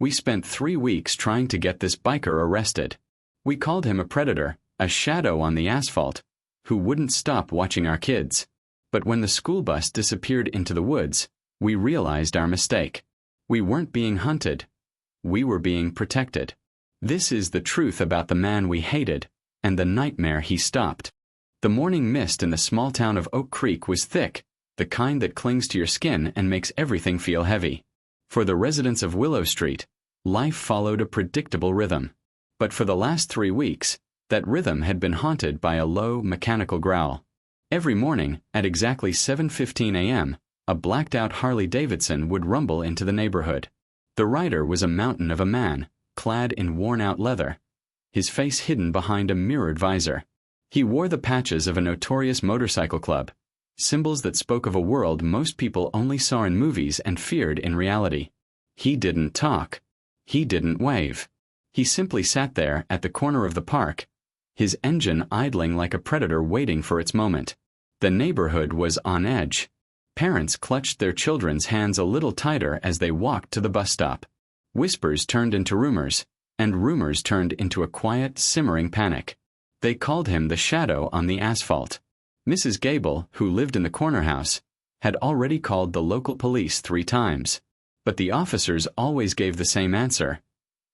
We spent 3 weeks trying to get this biker arrested. We called him a predator, a shadow on the asphalt, who wouldn't stop watching our kids. But when the school bus disappeared into the woods, we realized our mistake. We weren't being hunted. We were being protected. This is the truth about the man we hated, and the nightmare he stopped. The morning mist in the small town of Oak Creek was thick, the kind that clings to your skin and makes everything feel heavy. For the residents of Willow Street, life followed a predictable rhythm. But for the last 3 weeks, that rhythm had been haunted by a low, mechanical growl. Every morning, at exactly 7:15 a.m., a blacked-out Harley-Davidson would rumble into the neighborhood. The rider was a mountain of a man, clad in worn-out leather, his face hidden behind a mirrored visor. He wore the patches of a notorious motorcycle club, symbols that spoke of a world most people only saw in movies and feared in reality. He didn't talk. He didn't wave. He simply sat there at the corner of the park, his engine idling like a predator waiting for its moment. The neighborhood was on edge. Parents clutched their children's hands a little tighter as they walked to the bus stop. Whispers turned into rumors, and rumors turned into a quiet, simmering panic. They called him the shadow on the asphalt. Mrs. Gable, who lived in the corner house, had already called the local police 3 times. But the officers always gave the same answer.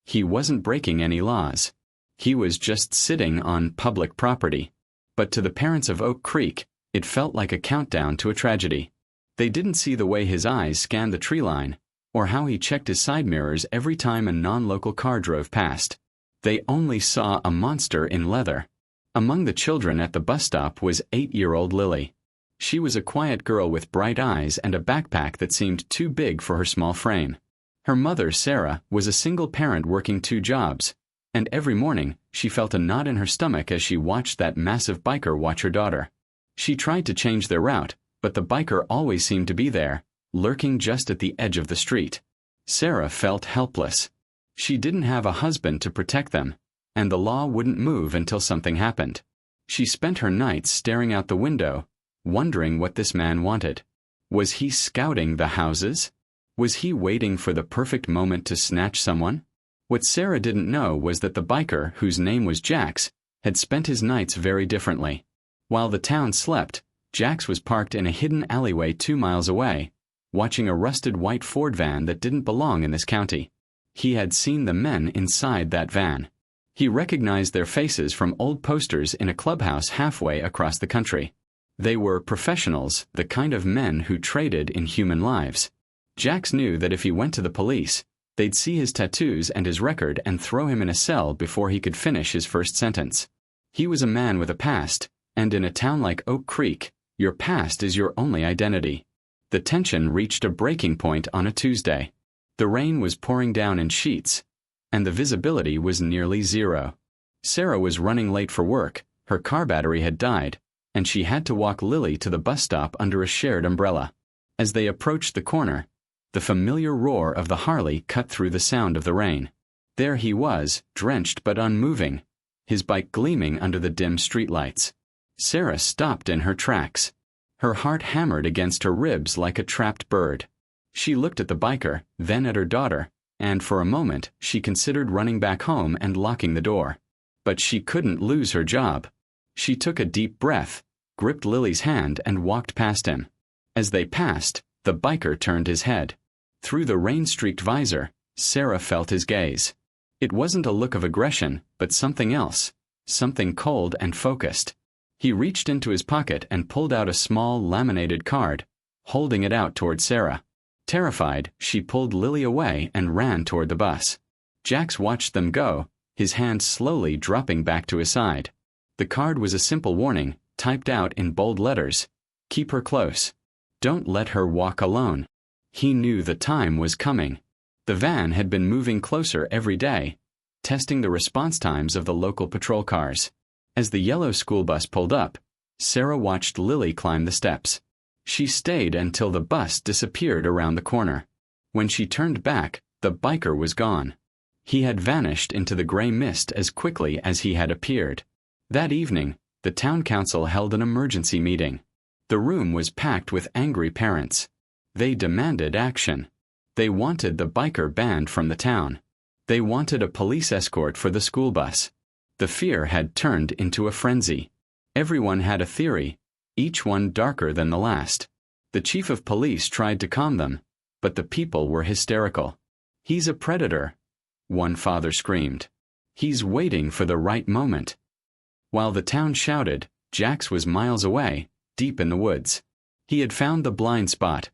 He wasn't breaking any laws. He was just sitting on public property. But to the parents of Oak Creek, it felt like a countdown to a tragedy. They didn't see the way his eyes scanned the tree line, or how he checked his side mirrors every time a non-local car drove past. They only saw a monster in leather. Among the children at the bus stop was 8-year-old Lily. She was a quiet girl with bright eyes and a backpack that seemed too big for her small frame. Her mother, Sarah, was a single parent working 2 jobs, and every morning she felt a knot in her stomach as she watched that massive biker watch her daughter. She tried to change their route, but the biker always seemed to be there, lurking just at the edge of the street. Sarah felt helpless. She didn't have a husband to protect them, and the law wouldn't move until something happened. She spent her nights staring out the window, wondering what this man wanted. Was he scouting the houses? Was he waiting for the perfect moment to snatch someone? What Sarah didn't know was that the biker, whose name was Jax, had spent his nights very differently. While the town slept, Jax was parked in a hidden alleyway 2 miles away, watching a rusted white Ford van that didn't belong in this county. He had seen the men inside that van. He recognized their faces from old posters in a clubhouse halfway across the country. They were professionals, the kind of men who traded in human lives. Jax knew that if he went to the police, they'd see his tattoos and his record and throw him in a cell before he could finish his first sentence. He was a man with a past, and in a town like Oak Creek, your past is your only identity. The tension reached a breaking point on a Tuesday. The rain was pouring down in sheets, and the visibility was nearly zero. Sarah was running late for work, her car battery had died, and she had to walk Lily to the bus stop under a shared umbrella. As they approached the corner, the familiar roar of the Harley cut through the sound of the rain. There he was, drenched but unmoving, his bike gleaming under the dim streetlights. Sarah stopped in her tracks. Her heart hammered against her ribs like a trapped bird. She looked at the biker, then at her daughter, and for a moment she considered running back home and locking the door. But she couldn't lose her job. She took a deep breath, gripped Lily's hand and walked past him. As they passed, the biker turned his head. Through the rain-streaked visor, Sarah felt his gaze. It wasn't a look of aggression, but something else, something cold and focused. He reached into his pocket and pulled out a small laminated card, holding it out toward Sarah. Terrified, she pulled Lily away and ran toward the bus. Jax watched them go, his hand slowly dropping back to his side. The card was a simple warning, typed out in bold letters. Keep her close. Don't let her walk alone. He knew the time was coming. The van had been moving closer every day, testing the response times of the local patrol cars. As the yellow school bus pulled up, Sarah watched Lily climb the steps. She stayed until the bus disappeared around the corner. When she turned back, the biker was gone. He had vanished into the gray mist as quickly as he had appeared. That evening, the town council held an emergency meeting. The room was packed with angry parents. They demanded action. They wanted the biker banned from the town. They wanted a police escort for the school bus. The fear had turned into a frenzy. Everyone had a theory, each one darker than the last. The chief of police tried to calm them, but the people were hysterical. "He's a predator," one father screamed. "He's waiting for the right moment." While the town shouted, Jax was miles away, deep in the woods. He had found the blind spot,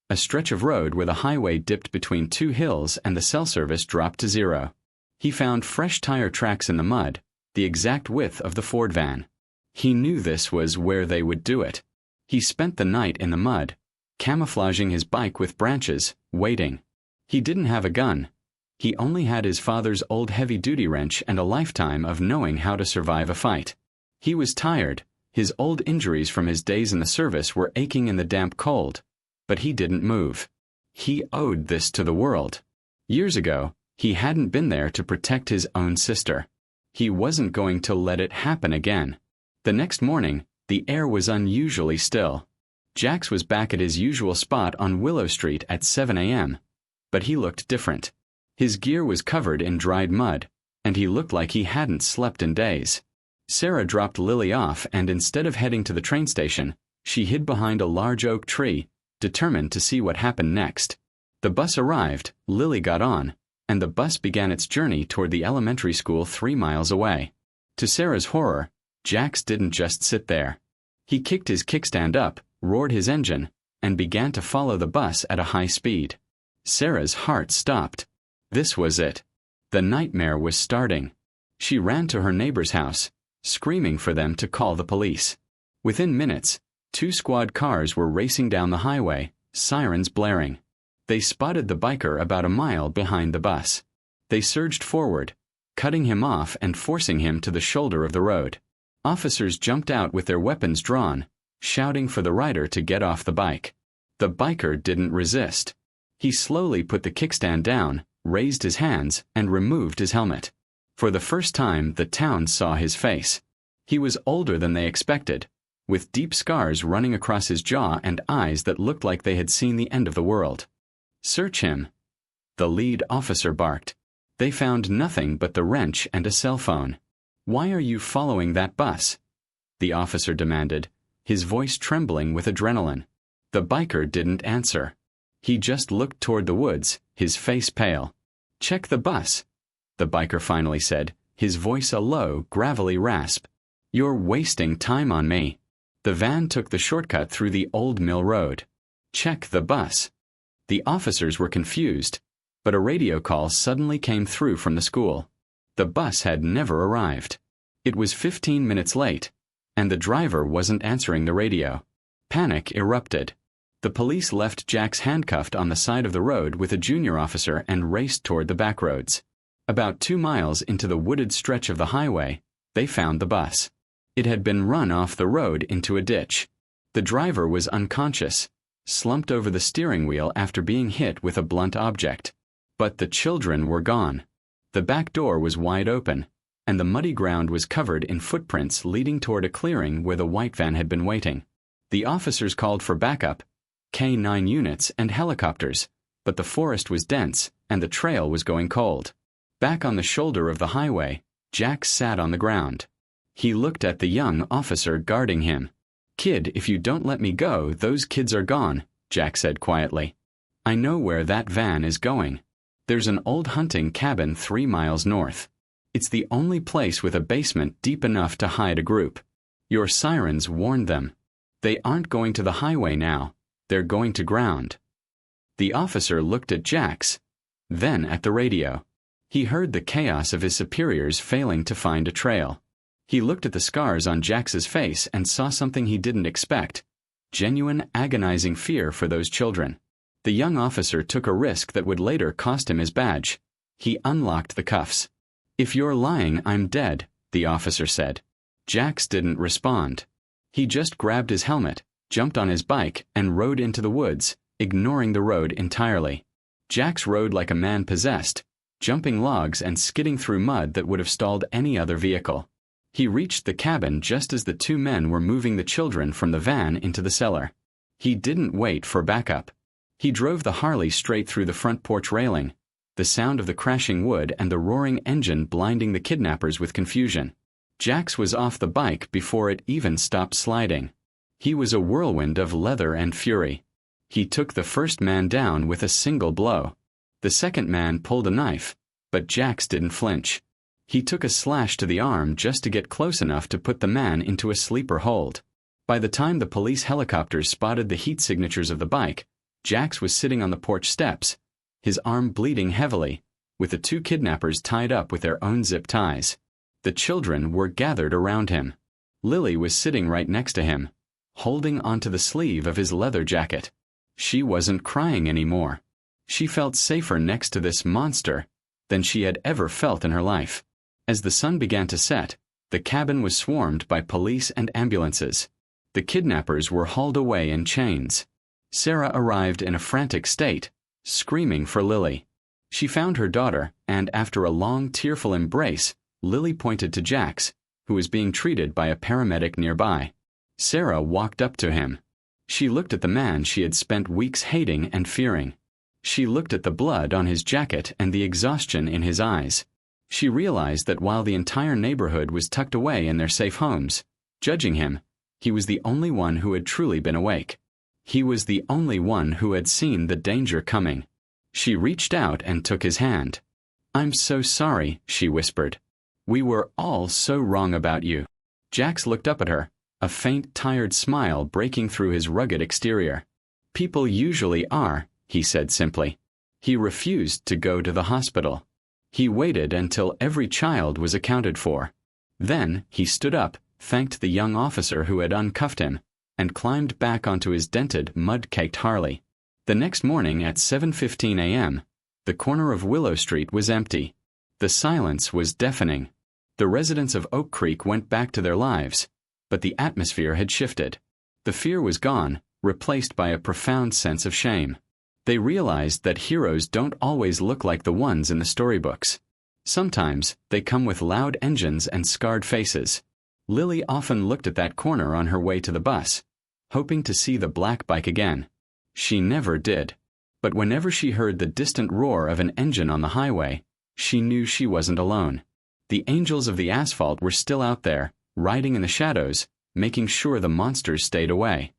a stretch of road where the highway dipped between two hills and the cell service dropped to zero. He found fresh tire tracks in the mud, the exact width of the Ford van. He knew this was where they would do it. He spent the night in the mud, camouflaging his bike with branches, waiting. He didn't have a gun. He only had his father's old heavy-duty wrench and a lifetime of knowing how to survive a fight. He was tired. His old injuries from his days in the service were aching in the damp cold. But he didn't move. He owed this to the world. Years ago, he hadn't been there to protect his own sister. He wasn't going to let it happen again. The next morning, the air was unusually still. Jax was back at his usual spot on Willow Street at 7 a.m., but he looked different. His gear was covered in dried mud, and he looked like he hadn't slept in days. Sarah dropped Lily off, and instead of heading to the train station, she hid behind a large oak tree, determined to see what happened next. The bus arrived, Lily got on, and the bus began its journey toward the elementary school 3 miles away. To Sarah's horror, Jax didn't just sit there. He kicked his kickstand up, roared his engine, and began to follow the bus at a high speed. Sarah's heart stopped. This was it. The nightmare was starting. She ran to her neighbor's house, screaming for them to call the police. Within minutes, 2 squad cars were racing down the highway, sirens blaring. They spotted the biker about a mile behind the bus. They surged forward, cutting him off and forcing him to the shoulder of the road. Officers jumped out with their weapons drawn, shouting for the rider to get off the bike. The biker didn't resist. He slowly put the kickstand down, raised his hands, and removed his helmet. For the first time, the town saw his face. He was older than they expected, with deep scars running across his jaw and eyes that looked like they had seen the end of the world. "Search him," the lead officer barked. They found nothing but the wrench and a cell phone. "Why are you following that bus?" the officer demanded, his voice trembling with adrenaline. The biker didn't answer. He just looked toward the woods, his face pale. "Check the bus," the biker finally said, his voice a low, gravelly rasp. "You're wasting time on me." The van took the shortcut through the old mill road. "Check the bus." The officers were confused, but a radio call suddenly came through from the school. The bus had never arrived. It was 15 minutes late, and the driver wasn't answering the radio. Panic erupted. The police left Jax handcuffed on the side of the road with a junior officer and raced toward the back roads. About 2 miles into the wooded stretch of the highway, they found the bus. It had been run off the road into a ditch. The driver was unconscious, slumped over the steering wheel after being hit with a blunt object. But the children were gone. The back door was wide open, and the muddy ground was covered in footprints leading toward a clearing where the white van had been waiting. The officers called for backup, K-9 units and helicopters, but the forest was dense and the trail was going cold. Back on the shoulder of the highway, Jax sat on the ground. He looked at the young officer guarding him. "Kid, if you don't let me go, those kids are gone," Jax said quietly. "I know where that van is going. There's an old hunting cabin 3 miles north. It's the only place with a basement deep enough to hide a group. Your sirens warned them. They aren't going to the highway now. They're going to ground." The officer looked at Jax, then at the radio. He heard the chaos of his superiors failing to find a trail. He looked at the scars on Jax's face and saw something he didn't expect: genuine, agonizing fear for those children. The young officer took a risk that would later cost him his badge. He unlocked the cuffs. "If you're lying, I'm dead," the officer said. Jax didn't respond. He just grabbed his helmet, jumped on his bike, and rode into the woods, ignoring the road entirely. Jax rode like a man possessed, jumping logs and skidding through mud that would have stalled any other vehicle. He reached the cabin just as the 2 men were moving the children from the van into the cellar. He didn't wait for backup. He drove the Harley straight through the front porch railing, the sound of the crashing wood and the roaring engine blinding the kidnappers with confusion. Jax was off the bike before it even stopped sliding. He was a whirlwind of leather and fury. He took the first man down with a single blow. The second man pulled a knife, but Jax didn't flinch. He took a slash to the arm just to get close enough to put the man into a sleeper hold. By the time the police helicopters spotted the heat signatures of the bike, Jax was sitting on the porch steps, his arm bleeding heavily, with the two kidnappers tied up with their own zip ties. The children were gathered around him. Lily was sitting right next to him, holding onto the sleeve of his leather jacket. She wasn't crying anymore. She felt safer next to this monster than she had ever felt in her life. As the sun began to set, the cabin was swarmed by police and ambulances. The kidnappers were hauled away in chains. Sarah arrived in a frantic state, screaming for Lily. She found her daughter, and after a long, tearful embrace, Lily pointed to Jax, who was being treated by a paramedic nearby. Sarah walked up to him. She looked at the man she had spent weeks hating and fearing. She looked at the blood on his jacket and the exhaustion in his eyes. She realized that while the entire neighborhood was tucked away in their safe homes, judging him, he was the only one who had truly been awake. He was the only one who had seen the danger coming. She reached out and took his hand. "I'm so sorry," she whispered. "We were all so wrong about you." Jax looked up at her, a faint, tired smile breaking through his rugged exterior. "People usually are," he said simply. He refused to go to the hospital. He waited until every child was accounted for. Then he stood up, thanked the young officer who had uncuffed him, and climbed back onto his dented, mud-caked Harley. The next morning at 7:15 a.m., the corner of Willow Street was empty. The silence was deafening. The residents of Oak Creek went back to their lives, but the atmosphere had shifted. The fear was gone, replaced by a profound sense of shame. They realized that heroes don't always look like the ones in the storybooks. Sometimes they come with loud engines and scarred faces. Lily often looked at that corner on her way to the bus, hoping to see the black bike again. She never did. But whenever she heard the distant roar of an engine on the highway, she knew she wasn't alone. The angels of the asphalt were still out there, riding in the shadows, making sure the monsters stayed away.